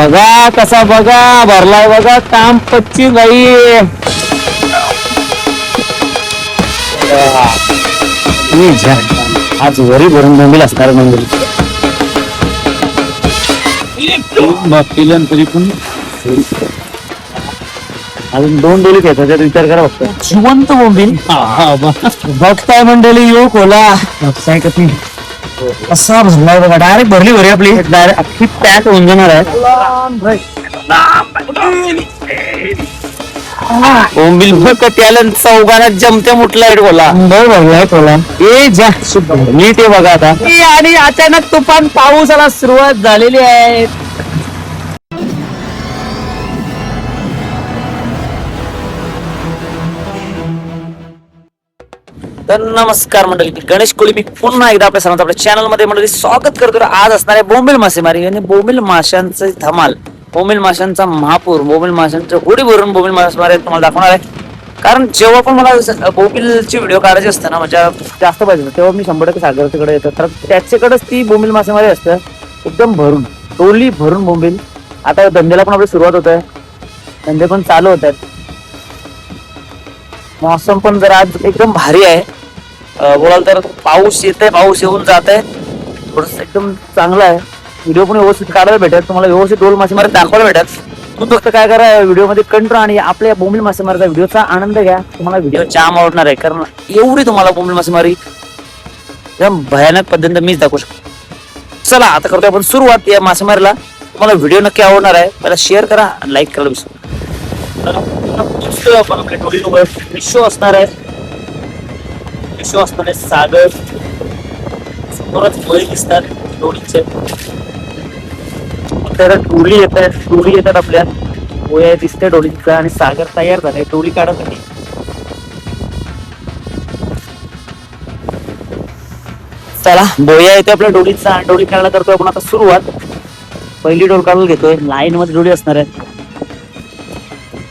बघा कसा बघा भरलाय बघा काम पच्ची बाई. आज वरी भरून बोंबील असणार मंदिर तरी पण अजून 2 डोली घ्यायचा त्याचा विचार करा फक्त. जिवंत बोंबील बघताय मंडळी यो खोला बघताय का ती असा भरलाय बघा. डायरेक्ट भरली भरी आपली डायरेक्ट अख्खी पॅक होऊन जाणार आहे. बोंबील बघ त्याला चौघाला जमते मुठलाय खोला भरलाय खोला. ए जा नीट आहे बघा आता. आणि अचानक तुफान पाऊसाला सुरुवात झालेली आहे. तर नमस्कार मंडळी, गणेश कोळी मी पुन्हा एकदा आपल्या सर्वांचं आपल्या चॅनल मध्ये मंडळी स्वागत करतो. आज असणार आहे बोंबील मासेमारी आणि बोंबील माशांचं धमाल, बोंबील माशांचा महापूर, बोंबील माशांच्या होडी भरून बोंबील मासेमारी तुम्हाला दाखवणार आहे. कारण जेव्हा पण मला बोंबीलची व्हिडिओ काढायची असते ना, म्हणजे जास्त पाहिजे तेव्हा मी 100% सागरच्याकडे येतो. तर त्याच्याकडेच ती बोंबील मासेमारी असते एकदम भरून, टोली भरून बोंबील. आता धंद्याला पण आपली सुरुवात होत आहे, धंदे पण चालू होत आहेत. मौसम पण जरा आज एकदम भारी आहे. बोलाल तर पाऊस येत आहे, पाऊस येऊन जात आहे, थोडस एकदम चांगलं आहे. व्हिडिओ पण व्यवस्थित काढायला भेटत, तुम्हाला व्यवस्थित डोल मासेमारी दाखवायला भेटत. तुम्ही फक्त काय करा, व्हिडिओ मध्ये कंट्रोल आणि आपल्या बोंबील मासेमारीचा व्हिडिओचा आनंद घ्या. तुम्हाला व्हिडिओ जाम आवडणार आहे, कारण एवढी तुम्हाला बोंबील मासेमारी एकदम भयानक पद्धतीने मीच दाखवू शकतो. चला आता करतोय आपण सुरुवात या मासेमारीला. तुम्हाला व्हिडिओ नक्की आवडणार आहे. पहिला शेअर करा, लाईक करायला विसरू. आपण आपल्या टोळीसोबत विश्व असणार आहे, विश्व असणार आहे सागर. समोरच होळी दिसतात टोळीचे, आपल्याला टोळी येत आहे, टोळी येतात आपल्या होया दिसते टोळीचा. आणि सागर तयार झालाय टोळी काढण्यासाठी. चला बोया येते आपल्या डोळीचा आणि डोळी काढायला करतोय आपण आता सुरुवात. पहिली डोल काढून घेतोय, लाईन मध्ये डोळी असणार आहे.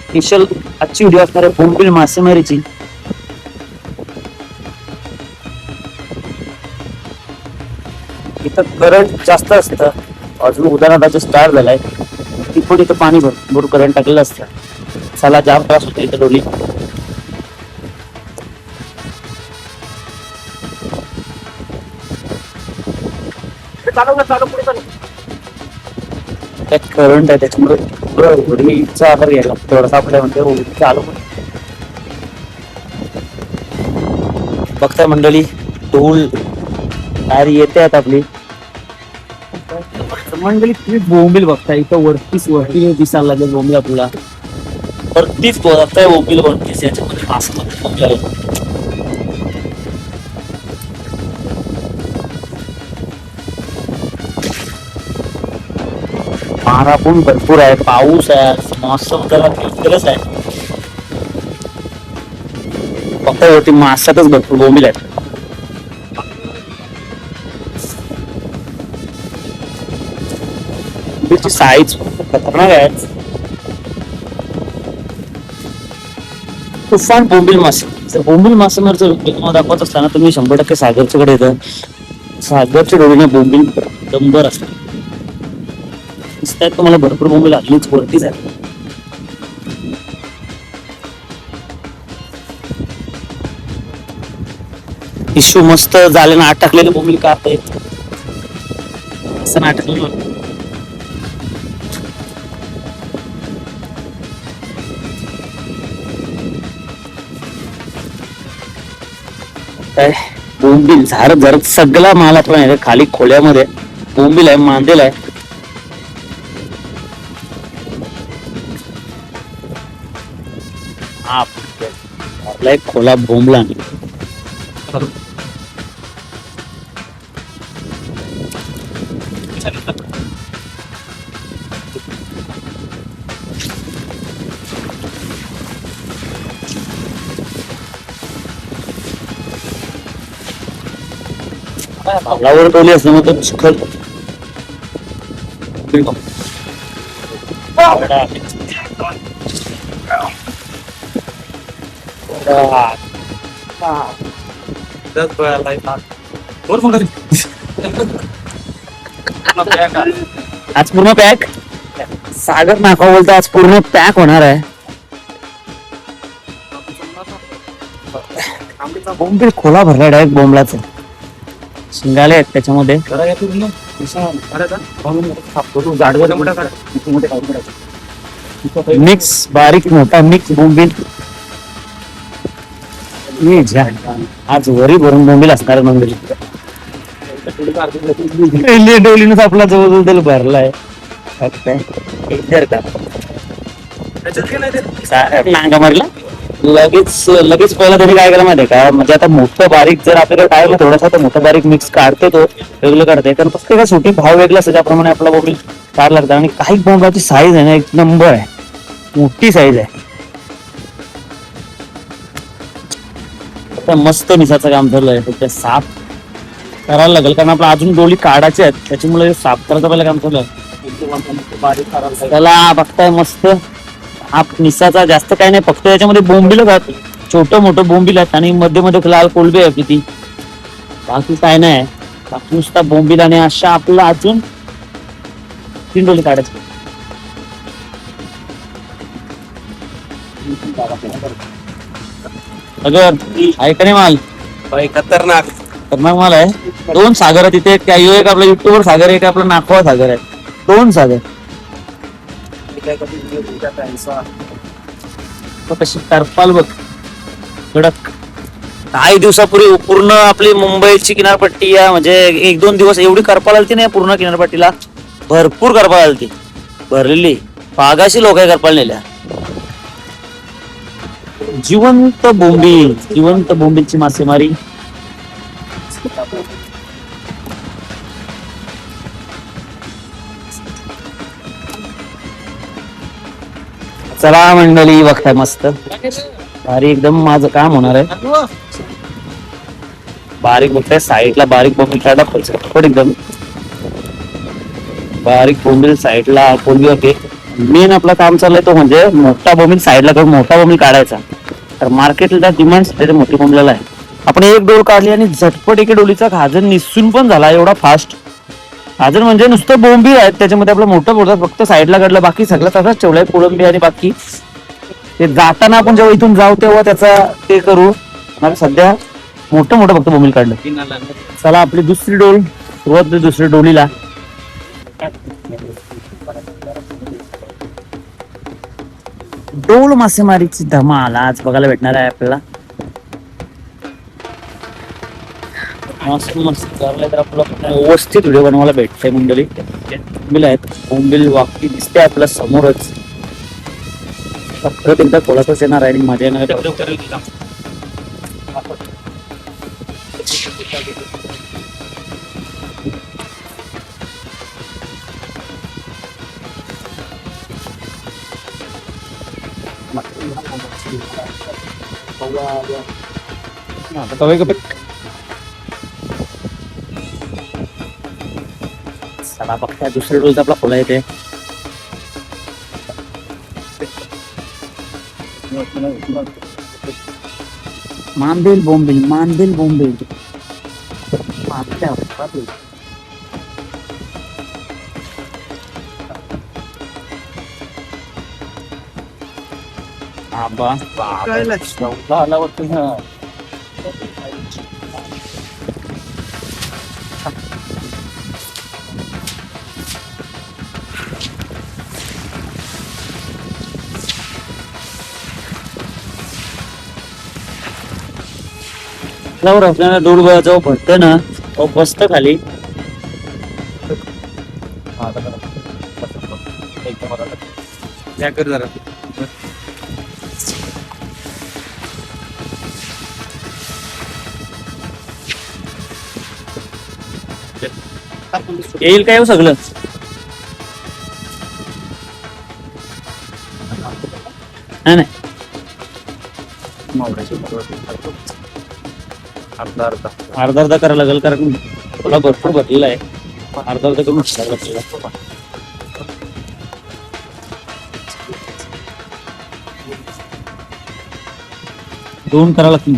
स्पेशल आजची व्हिडिओ असणार आहे बोंबील मासेमारीची. इथं करंट जास्त असतं, अजून उदाहरणार्थ स्टार्ट झालाय. तिथून इथं पाणी भरपूर करंट टाकलेलं असतं. चला जाम त्रास होतो इथं डोली. करंट आहे त्याच्यामुळे होडीचा आधार घ्यायला थोडासा आपल्या म्हणजे होडी चालू. बघताय मंडळी ढोल तयारी येते आता आपली. मंडळी तुम्ही बोंबील बघताय इथं वरती दिसायला लागेल बोंबील आपल्याला. वरतीच बघताय बोंबील वरतीच, याच्यामध्ये मासामध्ये बोंबील आहे. मारा पण भरपूर आहे, पाऊस आहे, मौसम जरा फिरतच आहे. फक्त वरती माशातच भरपूर बोंबील आहेत. बोंबीलची साईज खतरनाक आहे. तुफान बोंबील मासे. जर बोंबील मासेमारीचं तुम्हाला दाखवत असताना तुम्ही 100% सागरच्याकडे येतं. सागरच्या डोळीने बोंबील डंबर असतात. दिसतायत तुम्हाला भरपूर बोंबील आलीच वरतीच आहे. इशू मस्त झाले ना, अटकलेले बोंबील काढताय असं नाटकलेलं. काय बोंबील झारत झारत सगळा माल आपण आहे खाली खोल्यामध्ये. बोंबील आहे, मांदेल आहे. आपला एक खोला बोंबला. भालावर टोली असल्यामुळे तो चिखल आज पूर्ण पॅक. सागर नाका बोलतो आज पूर्ण पॅक होणार आहे. बोंबील खोला भरला डायरेक्ट बोंबलाच शिंगाले आहेत त्याच्यामध्ये. मिक्स बारीक मोठा मिक्स बोंबील. आज वरी भरून बोंबील असणार बोंबील. डोलीनच आपला जवळजवळ त्याला भरलाय. नांगा मारला लगेच लगेच. पहिला तरी काय केलं माहितीये का, म्हणजे आता मोठं बारीक जर आपल्याकडे काय थोडासा तर मोठं बारीक मिक्स काढतो तो वेगळं काढते. कारण प्रत्येका सुटी भाव वेगळा असतो त्याप्रमाणे आपला बोंबील काढ लागतं. आणि काही बोंबाची साईज आहे ना एक नंबर आहे, मोठी साईज आहे. मस्त मिसाचं काम झालंय. त्या साफ करायला लागेल कारण आपला अजून डोली काढायची आहेत त्याच्यामुळे साफ करायचं पहिलं काम चालू आहे. त्याला बघताय मस्त हा निसाचा जास्त काही नाही, फक्त याच्यामध्ये बोंबील छोटं मोठं बोंबील आहेत आणि मध्ये मध्ये लाल कोलबी आहे किती, बाकी काय नाही. बाकी नुसता बोंबील आणि अशा आपलं अजून 3 डोली काढायचे. अगर आहे का नाही माल खतरनाक खतरनाक माल आहे. 2 सागर आहे तिथे. एक आपला युट्यूबवर सागर आहे, एक आपला नाखवा सागर आहे. 2 सागर. कशी टरपाल बघ कडक. काही दिवसापूर्वी पूर्ण आपली मुंबईची किनारपट्टी आहे, म्हणजे 1-2 दिवस एवढी करपाल आलती नाही पूर्ण किनारपट्टीला. भरपूर करपाल आलती भरलेली. पागाशी लोक आहे करपाल नेल्या. जिवंत बोंबीलची मासेमारी. चला मंडळी बघताय मस्त भारी एकदम माझं काम होणार आहे. बारीक बघताय साईडला बारीक बोंबील काढा पण एकदम बारीक बोंबील साईडला कोलबी होते. मेन आपला काम चाललंय तो म्हणजे मोठा बोंबील साईडला करून मोठा बोंबील काढायचा. तर मार्केटला डिमांड त्याच्या मोठी बोंबलेला आहे. आपण एक डोल काढली आणि झटपट एके डोलीचा खाजन निसून पण झाला एवढा फास्ट. खाजन म्हणजे नुसतं बोंबील आहेत त्याच्यामध्ये आपलं मोठं बोलतात फक्त साईडला काढलं, बाकी सगळं तसाच ठेवलाय कोळंबी आणि बाकी ते जाताना आपण जेव्हा इथून जाऊ तेव्हा त्याचा ते करू. सध्या मोठं फक्त बोंबील काढलं. चला आपली दुसरी डोल सुरुवात दुसऱ्या डोलीला. डोल मासेमारीची धमाल आज बघायला भेटणार आहे आपल्याला. मस्त मस्त चाललंय तर आपल्याला व्यवस्थित व्हिडिओ बनवायला भेटतंय मंडळी. बोंबील आहेत, बोंबील वाकटी दिसते आपल्या समोरच. परत एकदा थोडासाच येणार आहे आणि मजा येणार आहे. चला बघता दुसऱ्या डोलचा आपला खोला येते. मांदेल बोंबील आला वाटतं. आपल्याला डोल जेव्हा भरतं ना तो बसत खाली. जरा येईल काय हो सगळं. नाही अर्धा करायला लागेल कारण तुला भरपूर भरलेला आहे. अर्धा करून दोन करावं लागतील.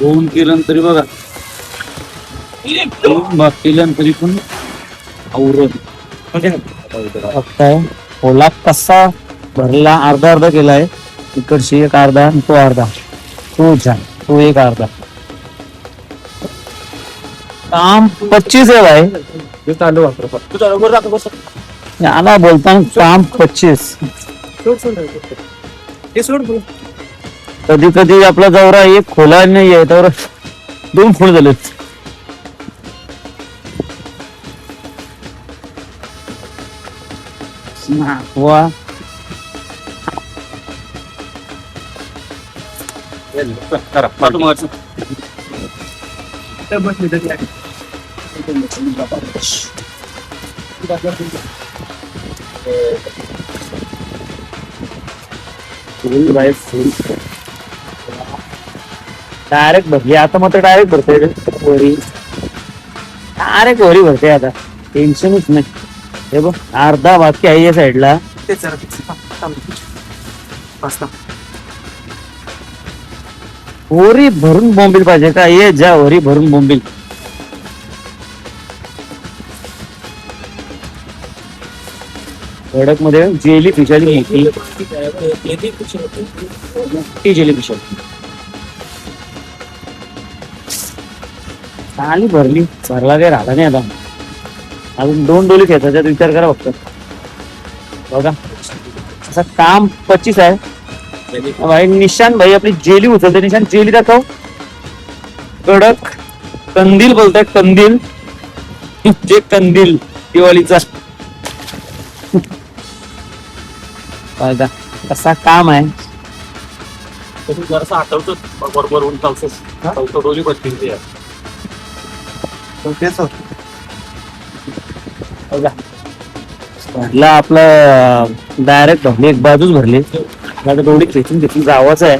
दोन किरण तरी बघा, दोन भाग केलं तरी पण आवरत. बघताय ओला कसा भरला, अर्धा अर्धा केलाय. इकडची एक अर्धा आणि तो अर्धा, तो छान, तो एक अर्धा. काम 25 आहे भाई. आला बोलताना काम 25. कधी कधी आपला दौरा एक खोला नाहीये तर 2 खोल झाले. वा डायरेक्ट भरली आता, मात्र डायरेक्ट भरते वरी, डायरेक्ट वरी भरते आता, टेन्शनच नाही. हे बघ अर्धा बाकी आहे या साईडला. वरी भरून बोंबील पाहिजे का, ये ज्या वरी भरून बोंबील. खडक मध्ये जेली फिश आली, मोठी जेली फिश आली. भरली भरला काही राहिला नाही आता. अजून 2 डोली खेचायचा विचार करा फक्त. बघा असं काम 25 आहे भाई. निशान भाई आपली जेली उचलते. निशान जेली दाखव. कडक कंदील बोलताय, कंदील, जे कंदील दिवाळीचा. बघा कसा काम आहे. जरासा आठवतो बरोबर उंचावतो डोली बसतील. भरला आपला डायरेक्ट भरली, एक बाजूच भरली. आता डोळी खेचून घेतली जावाच आहे.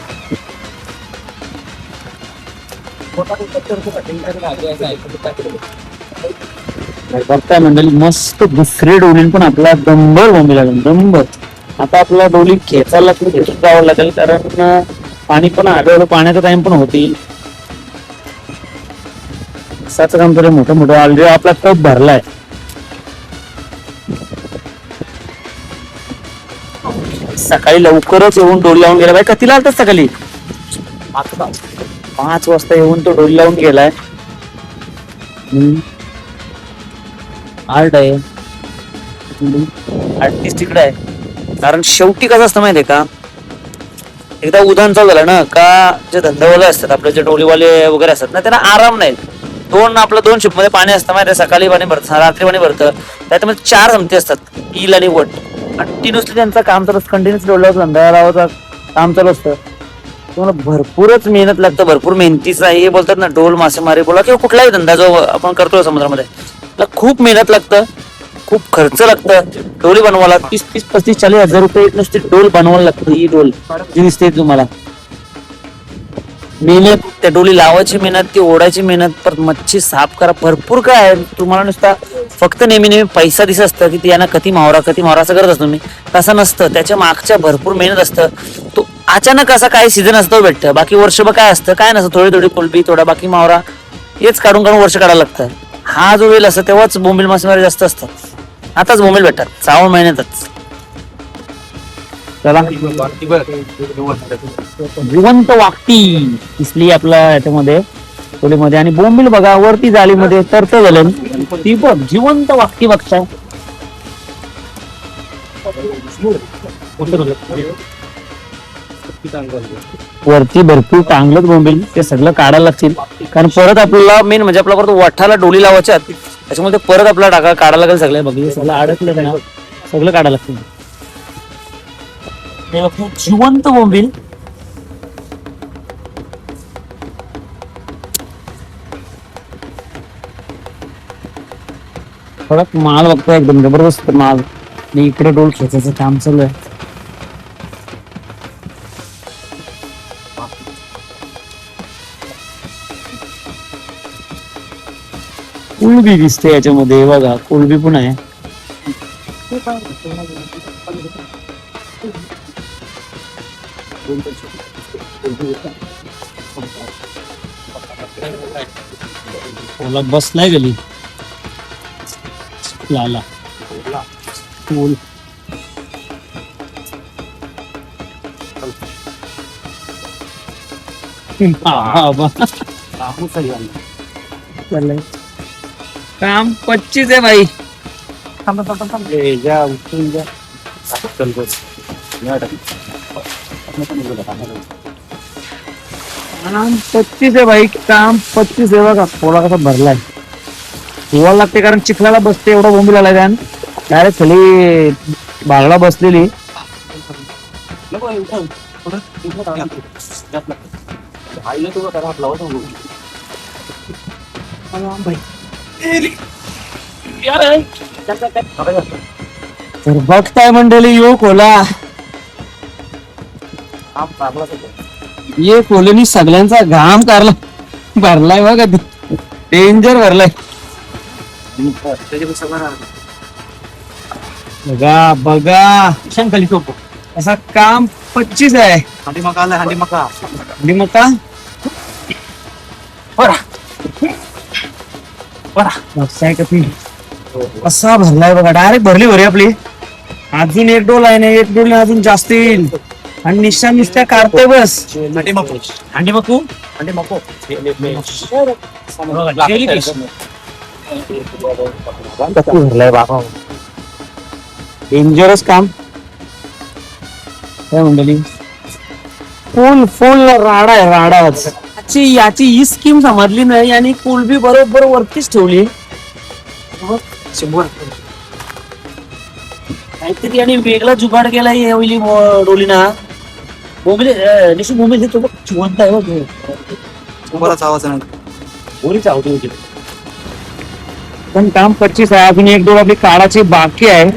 बघताय मंडळी मस्त दुसरी डोली पण आपला दंबर बोंबी लागेल, दंबर. आता आपला डोली खेचायला लागली, खेचून जावं लागेल, कारण पाणी पण आढळलं, पाण्याचा टाइम पण होतील. असाच काम तरी मोठं मोठं. ऑलरेडी आपला कप भरलाय. सकाळी लवकरच येऊन डोली लावून गेला बाई. कितीला आलतात सकाळी? 5 वाजता येऊन तो डोली लावून गेलाय. आर्ट आहे 38 तिकडे आहे. कारण शेवटी कसं असतं माहितीये का, एकदा उदाहरण चालू झालं ना का, जे धंदावाले असतात आपले, जे डोलीवाले वगैरे असतात ना, त्यांना आराम नाही. दोन शिप मध्ये पाणी असतं माहिती, सकाळी पाणी भरतं, रात्री पाणी भरतं. त्याच्यामध्ये 4 हमते असतात, ईल आणि वट. कंटिन्युअसली त्यांचं काम चालू असतं, कंटिन्युअसली डोळ्यावर धंदा लावायचं काम चालू असतं. तुम्हाला भरपूरच मेहनत लागतं, भरपूर मेहनतीचा. हे बोलतात ना डोल मासेमारी बोला किंवा कुठलाही धंदा जो आपण करतो समुद्रामध्ये, त्याला खूप मेहनत लागतं, खूप खर्च लागतं. डोली बनवायला 30-35-40 हजार रुपये नुसती डोल बनवायला लागतं. ही डोल जी दिसते तुम्हाला, मेहनत, त्या डोली लावायची मेहनत, ती ओढायची मेहनत, परत मच्छी साफ करा, भरपूर काय आहे. तुम्हाला नुसता फक्त नेहमी पैसा दिसत असतं की यांना कधी मावरा असं करत असतो मी, तसं नसतं. त्याच्या मागच्या भरपूर मेहनत असतं. तो अचानक असा काही सीझन असतो भेटतं, बाकी वर्षभर काय असतं काय नसतं, थोडी कोलबी, थोडा बाकी मावरा, हेच काढून वर्ष काढायला लागतं. हा जो वेळ असतो तेव्हाच बोंबील मासेमारी जास्त असतात. आताच बोंबील भेटतात श्रावण महिन्यातच. चला जिवंत वाकटी दिसली आपल्या याच्यामध्ये टोलीमध्ये. आणि बोंबील बघा वरती जाळीमध्ये तरत झालं, ती बघ जिवंत वाकटी बघताय. वरती भरपूर चांगलंच बोंबील, ते सगळं काढायला लागतील. कारण परत आपल्याला मेन म्हणजे आपला परत वाठाला डोली लावायच्यात, त्याच्यामध्ये परत आपल्याला काढायला लागेल. सगळं बघ सगळं अडकलं ना, सगळं काढायला लागतील. जिवंत बोंबील. कडक माल बघतोय, एकदम जबरदस्त माल. आणि इकडे डोल खेचायचं काम चालू आहे. कोलबी दिसते याच्यामध्ये बघा, कोलबी पण आहे. ओला बसलाय गेली लाला फुल काम 25 आहे भाई. काम 25 आहे भाई. काम 25 आहे बघा. थोडा कसा भरलाय धुवायला लागते कारण चिखलाला बसते एवढा बोंबीला लागाय. डायरेक्ट खाली बागला बसलेली. तर बघताय मंडळी यो कोला ये कोलेनी सगळ्यांचा घाम काढला भरलाय बघा. डेंजर भरलाय बघा बघा. खाली सोपो असा काम 25 आहे. हंडी मका आलाय हंडी मका. आणि मग का बघताय का ती असा भरलाय बघा. डायरेक्ट भरली भरी आपली. अजून एक डोल आहे ना. एक डोल अजून जास्त येईल आणि निश्चय निश्चय काढतोय बस. हंडी मको हंडी मको हंडी मको. भरलाय बाबा. डेंजरस काम काय मंडळी. फुल फुल राडा आहे राडाच. याची ही स्कीम समजली नाही आणि कुलबी बरोबर वरतीच ठेवली. काहीतरी आणि वेगळा जुगाड केलाय यावेळी डोलीना. बोंबले निशू बोंबले तो जिवंत आहे बराच आवाज आहे. बोरीच आवडी होती. पण काम 25 आहे. अजून एक दोन आपली काळाची बाकी आहे.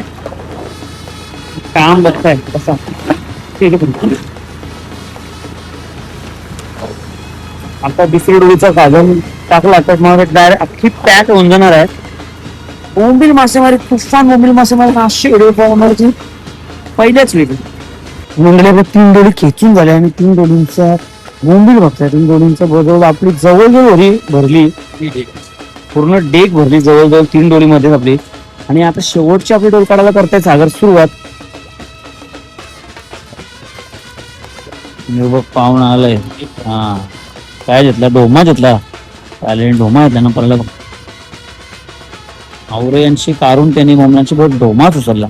काम बघताय कसा आता दुसरी डोळीचा काजल टाकला तर मग डायरेक्ट अख्खी पॅक होऊन जाणार आहे. बोंबील मासेमारी तुफान बोंबील मासेमारी 500 व्हिडिओ पाहण्याची पहिल्याच वेळी मंडळी 3 डोळी खेचून झाल्या आणि 3 डोळींचा बोंबील बघताय. 3 डोळींचा जवळजवळ आपली जवळजवळ भरली पूर्ण डेक भरली जवळजवळ 3 डोळीमध्येच आपली. आणि आता शेवटची आपली डोल काढायला करताय सागर सुरुवात. पाहुण आलाय. हा काय घेतला ढोमा घेतला. चालेल ढोमा घेतला ना परला आवरे यांची काढून त्यांनी मोमनाची बहुत ढोमाच उचलला.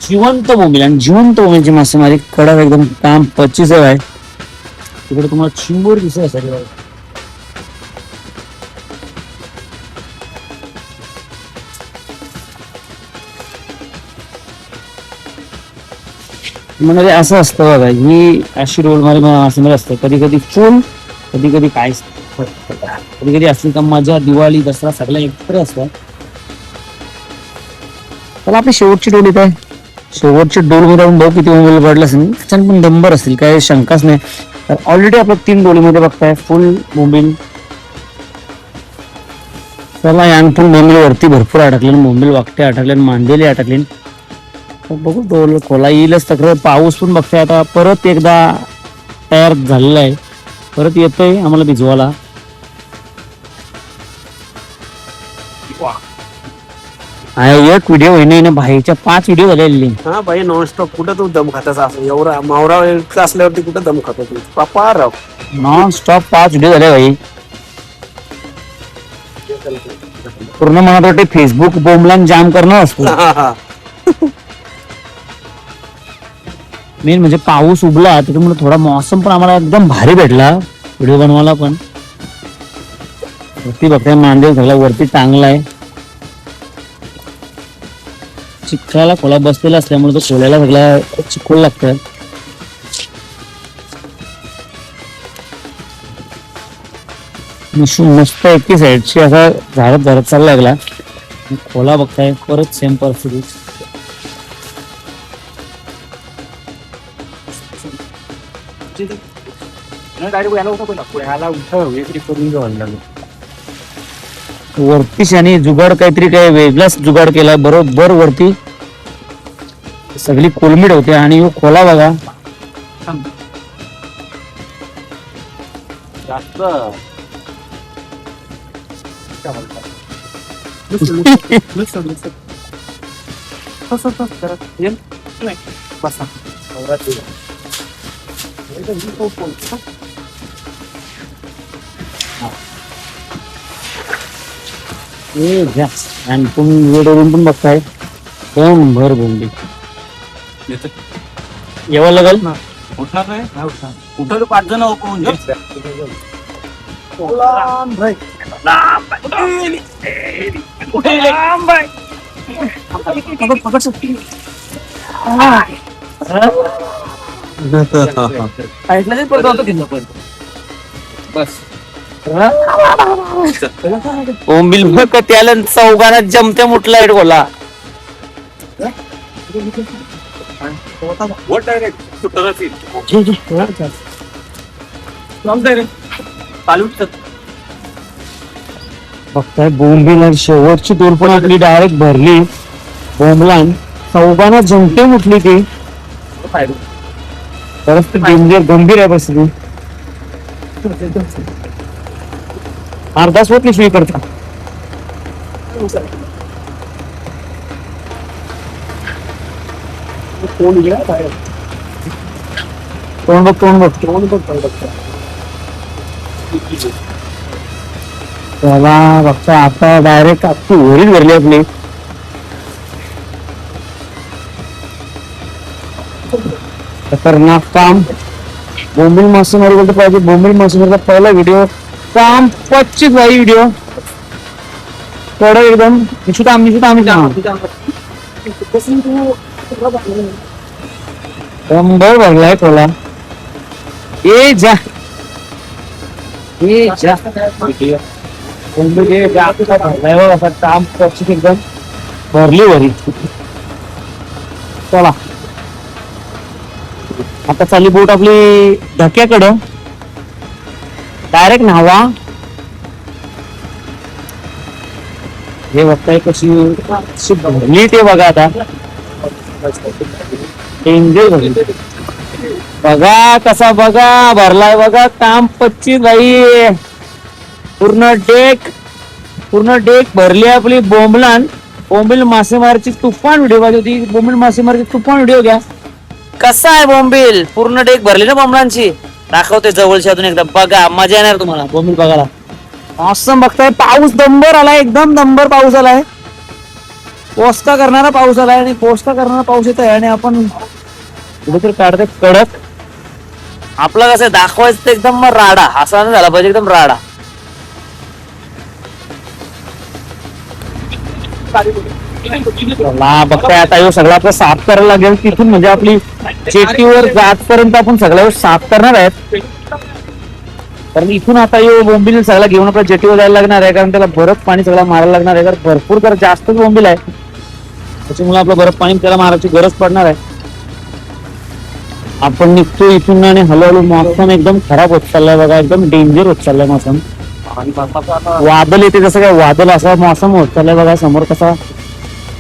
जिवंत बोंबील आणि जिवंत बोंबीलची मासेमारी कडक एकदम काम 25 आहे. तिकडे तुम्हाला चिंबोर दिसत असेल म्हणजे असं असतं बघा. ही अशी रोल मासेमारी असते. कधी कधी फुल कधी कधी काय कधी कधी असली का मजा दिवाळी दसरा सगळ्या एकत्र असतात. तर आपली शेवटची डोल येत आहे. शेवटची डोल मध्ये आपण बघू किती मोबाईल पडला असेल. त्याच्याने पण नंबर असतील काही शंकाच नाही. तर ऑलरेडी आपल्या 3 डोलीमध्ये बघताय फुल बोंबील. चला यानपून बोंबील वरती भरपूर अटकले. बोंबील वाकटे अटकले मांदेली अटकले. बघू डोल खोला येईलच. तक्रार पाऊस पण बघताय आता परत एकदा तयार झालेला आहे. परत येतोय आम्हाला भिजवायला. एक व्हिडिओ होईन बाहेरच्या 5 व्हिडिओ झालेली. हा भाई नॉनस्टॉप कुठं तू दम खातास असं एवढा मावरा असल्यावरती कुठं दम खातो तू पापा राव. नॉन स्टॉप 5 व्हिडिओ झाले भाई. पूर्ण मला वाटते फेसबुक बोमला जाम करणं असतं. मेन म्हणजे पाऊस उगला त्याच्यामुळे थोडा मौसम पण आम्हाला एकदम भारी भेटला व्हिडिओ बनवायला पण. वरती बघताय मांदेल सगळा वरती चांगला आहे. चिखलाला खोला बसलेला असल्यामुळे तो खोल्याला सगळा चिखोल लागतं. मस्त एकी साईडची असा झाडत झाडत चालला लागला. खोला बघताय परत सेम परिस्थिती. वरतीच आणि जुगाड काहीतरी काय वेगळाच जुगाड केला. बरोबर वरती सगळी कोलमीड होते आणि खोला बघा जास्त बसा आणि तुम्ही व्हिडिओ पण बघताय भर बोंबी येवा लागल ना. उठणार नाही उठवलं 5 जण बस बोंबील बघ त्याला चौघांना जमत्या मुठला बोला बघताय बोंबील आणि शेवटची दोन पण आपली डायरेक्ट भरली बोंबलान चौघांना जमते मुठली ती खरंच ते डेंजर गंभीर आहे परिस्थिती अर्धा स्वतः शिवी करता तोंड बघ त्याला बघता आता डायरेक्ट अख्खी वरील भरली आपली खतरनाक काम बोंबील मासेमारी बोलतो पाहिजे बोंबील मासेमारीचा पहिला व्हिडिओ काम 25 भाई व्हिडिओ थोडं एकदम निश्चित आम्ही शंभर भरलाय थोडा ए जा काम 25 एकदम भरली वरी चला आता चालली बोट आपली धक्याकडं डायरेक्ट न्हावा हे बघताय कशी नीट आहे बघा आता डेंजर भरली बघा कसा बघा भरलाय बघा काम 25 भाई पूर्ण डेक भरली आपली बोंबील मासेमारीची तुफान व्हिडिओ पाहिजे होती बोंबील मासेमारीची तुफान व्हिडिओ घ्या कसा आहे बोंबील पूर्ण डेक भरली ना बोंबलांची दाखवते जवळच्या अजून एकदा बघा मजा येणार तुम्हाला बोंबील बघायला असं बघताय पाऊस दंबर आलाय एकदम दंबर पाऊस आलाय पोस्ता करणारा पाऊस आलाय आणि पोस्ता करणारा पाऊस येत आहे आणि आपण कुठेतरी काढतोय कडक आपलं कसं दाखवायचं एकदम राडा असा नाही झाला पाहिजे एकदम राडा बघताय आता ह्यो सगळा आपला साफ करायला लागेल तिथून म्हणजे आपली जेटीवर जातपर्यंत आपण सगळ्या साफ करणार आहेत कारण इथून आता ह्यो बोंबील सगळा घेऊन आपल्या जेटीवर जायला लागणार आहे कारण त्याला बरफ पाणी सगळा मारायला लागणार आहे कारण भरपूर तर जास्तच बोंबील आहे त्याच्यामुळे आपलं बरफ पाणी त्याला मारायची गरज पडणार आहे आपण निघतो इथून आणि हळूहळू मौसम एकदम खराब होत चाललाय बघा एकदम डेंजर होत चाललाय मौसम वादळ येते जसं काय वादळ असा मौसम होत चाललाय बघा समोर कसा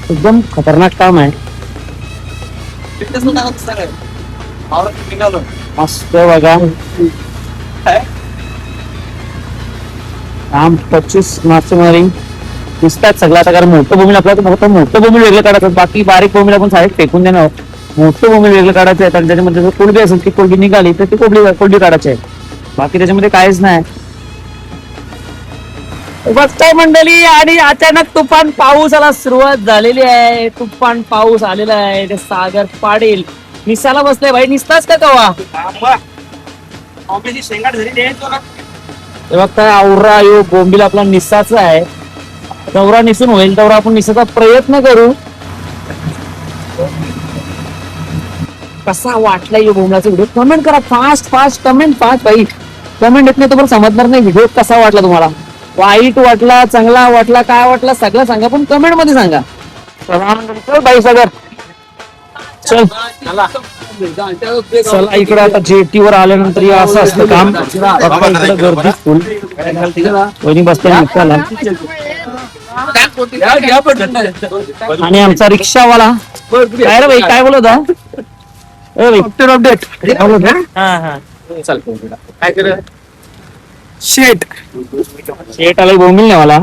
एकदम खतरनाक काम आहे मस्त बघा काम 25 मासेमारी दिसतात सगळं आता कारण मोठं बोंबील आपल्याला फक्त मोठं बोंबील वेगळं काढायचं बाकी बारीक बोंबील आपण साईड फेकून देणार मोठं बोंबील वेगळं काढायचं आहे आणि त्याच्यामध्ये जर कोलबी असेल ती कोलबी निघाली तर ती कोलबी काढायची आहे बाकी त्याच्यामध्ये काहीच नाही बघताय मंडळी आणि अचानक तुफान पाऊसाला सुरुवात झालेली आहे तुफान पाऊस आलेला आहे ते सागर पाटील निसाला बसले भाई निसताच का कवा बघताय आवरा यो बोंबील आपला निसाचा आहे तेवढा निसून होईल तेवढा आपण निसाचा प्रयत्न करू कसा वाटला यो बोंबलाचा व्हिडिओ कमेंट करा फास्ट कमेंट भाई कमेंट येत नाही तर पण समजणार नाही व्हिडिओ कसा वाटला तुम्हाला वाईट वाटला चांगला वाटला काय वाटला सगळं सांगा पण कमेंट मध्ये सांगा चल बाई सागर चल चला इकडे आता जेटीवर आल्यानंतर असं असतं काम इकडे गर्दी फुल वहिनी बसते निघताना आणि आमचा रिक्षावाला काय रे भाई काय बोलत अपडेट हा हा चालतं काय कर शेट शेट आला बोंबील नाही मला